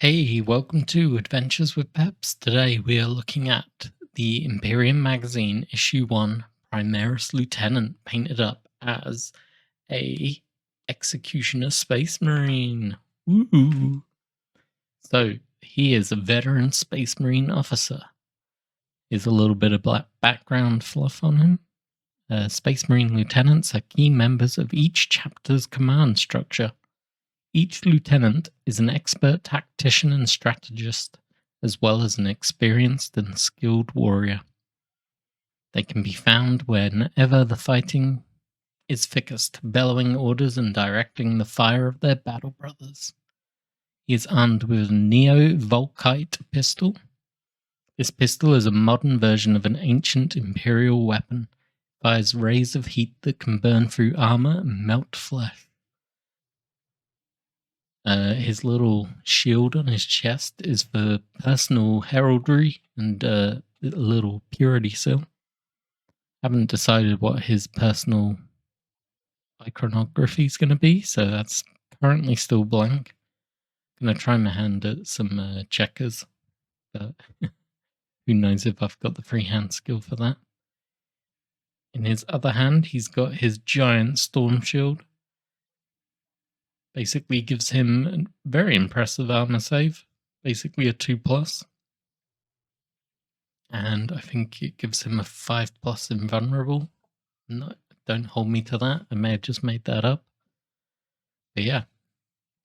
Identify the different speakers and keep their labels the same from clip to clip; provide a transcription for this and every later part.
Speaker 1: Hey, welcome to Adventures with Peps. Today we are looking at the Imperium magazine, issue 1, Primaris Lieutenant, painted up as a Executioner Space Marine. Woo! So he is a veteran Space Marine officer. Here's a little bit of black background fluff on him. Space Marine lieutenants are key members of each chapter's command structure. Each lieutenant is an expert tactician and strategist, as well as an experienced and skilled warrior. They can be found whenever the fighting is thickest, bellowing orders and directing the fire of their battle brothers. He is armed with a Neo-Volkite pistol. This pistol is a modern version of an ancient Imperial weapon. It fires rays of heat that can burn through armor and melt flesh. His little shield on his chest is for personal heraldry and a little purity seal. Haven't decided what his personal iconography is going to be, so that's currently still blank. I'm going to try my hand at some checkers, but who knows if I've got the freehand skill for that. In his other hand, he's got his giant storm shield. Basically gives him a very impressive armor save, basically a 2+. And I think it gives him a 5+ invulnerable. No, don't hold me to that, I may have just made that up. But yeah,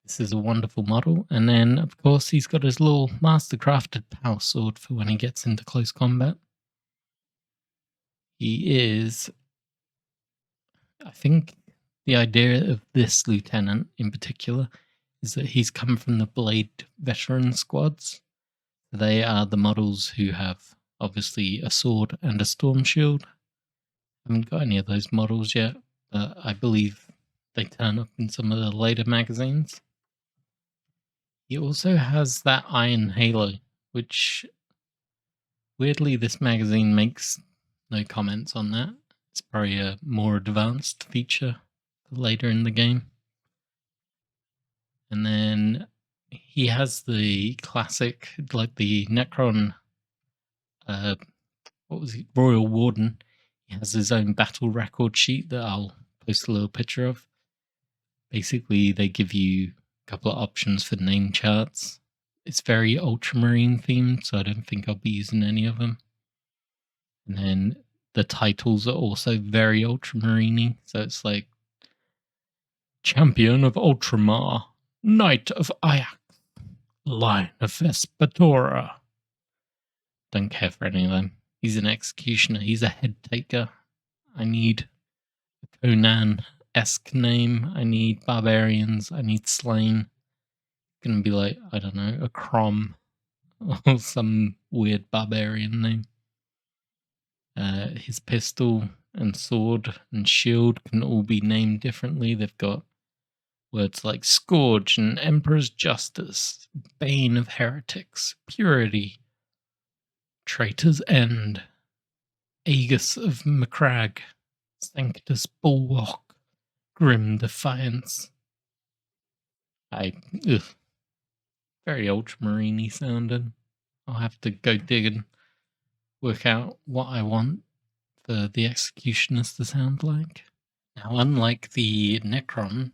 Speaker 1: this is a wonderful model. And then, of course, he's got his little mastercrafted power sword for when he gets into close combat. He is, I think, the idea of this lieutenant in particular is that he's come from the Blade veteran squads. They are the models who have obviously a sword and a storm shield. Haven't got any of those models yet, but I believe they turn up in some of the later magazines. He also has that iron halo, which weirdly this magazine makes no comments on that. It's probably a more advanced feature later in the game. And then he has the classic, like the Necron, Royal Warden. He has his own battle record sheet that I'll post a little picture of. Basically, they give you a couple of options for name charts. It's very Ultramarine themed, so I don't think I'll be using any of them. And then the titles are also very Ultramarine-y, so it's like Champion of Ultramar, Knight of Ajax, Lion of Vespatora. Don't care for any of them. He's an executioner. He's a head taker. I need a Conan-esque name. I need barbarians. I need slain. It's gonna be like, I don't know, a Crom or some weird barbarian name. His pistol and sword and shield can all be named differently. They've got words like Scourge and Emperor's Justice, Bane of Heretics, Purity, Traitor's End, Aegis of Macragge, Sanctus Bulwark, Grim Defiance. Very ultramarine-y sounding. I'll have to go dig and work out what I want for the executioners to sound like. Now, unlike the Necron,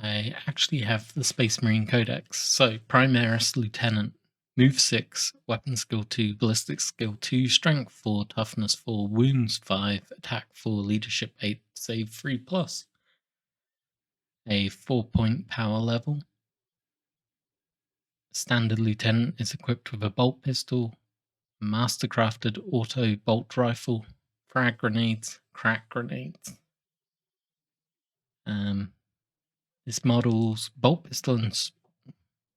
Speaker 1: I actually have the Space Marine Codex. So, Primaris Lieutenant, Move 6, Weapon Skill 2, Ballistic Skill 2, Strength 4, Toughness 4, Wounds 5, Attack 4, Leadership 8, Save 3+. A 4-point power level. Standard Lieutenant is equipped with a bolt pistol, mastercrafted auto bolt rifle, frag grenades, crack grenades. This model's bolt pistol and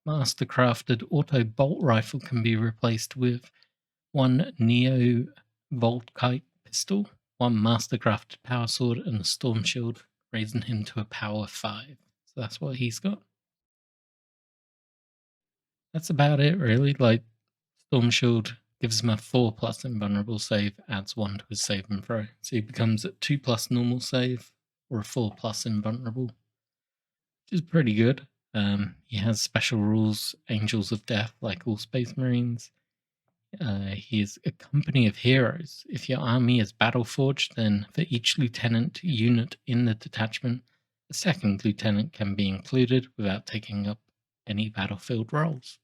Speaker 1: mastercrafted auto bolt rifle can be replaced with one Neo-Volkite pistol, one mastercrafted power sword, and a storm shield, raising him to a power 5. So that's what he's got. That's about it, really. Like, storm shield gives him a 4+ invulnerable save, adds 1 to his save and throw. So he becomes a 2+ normal save or a 4+ invulnerable, which is pretty good. He has special rules, Angels of Death, like all Space Marines. He is a company of heroes. If your army is battle forged, then for each lieutenant unit in the detachment, a second lieutenant can be included without taking up any battlefield roles.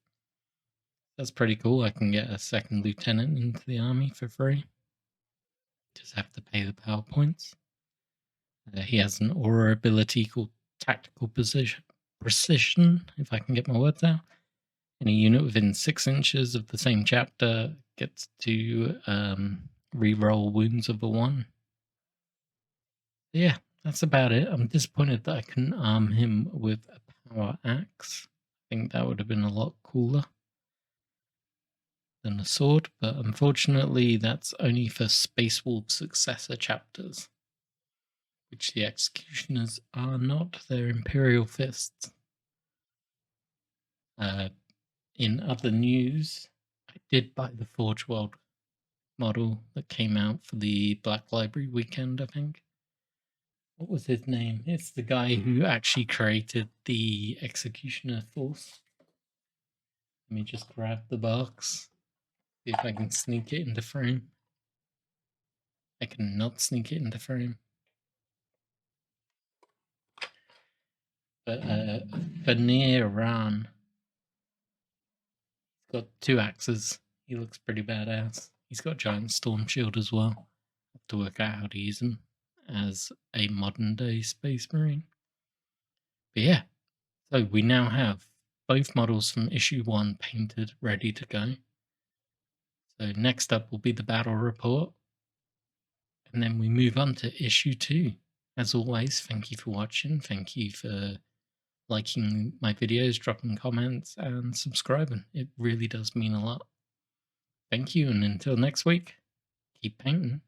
Speaker 1: That's pretty cool. I can get a second lieutenant into the army for free. Just have to pay the power points. He has an aura ability called Tactical Precision, if I can get my words out. Any unit within 6 inches of the same chapter gets to re-roll wounds of a 1. Yeah, that's about it. I'm disappointed that I couldn't arm him with a power axe. I think that would have been a lot cooler than a sword, but unfortunately that's only for Space Wolf successor chapters, which the executioners are not. They're Imperial Fists. In other news, I did buy the Forge World model that came out for the Black Library weekend, I think. What was his name? It's the guy who actually created the Executioner Force. Let me just grab the box. See if I can sneak it into frame. I cannot sneak it into frame. But Ran. He's got 2 axes. He looks pretty badass. He's got a giant storm shield as well. Have to work out how to use him as a modern day Space Marine. But yeah, so we now have both models from issue 1 painted, ready to go. So next up will be the battle report, and then we move on to issue 2. As always, thank you for watching. Thank you for liking my videos, dropping comments, and subscribing. It really does mean a lot. Thank you, and until next week, keep painting.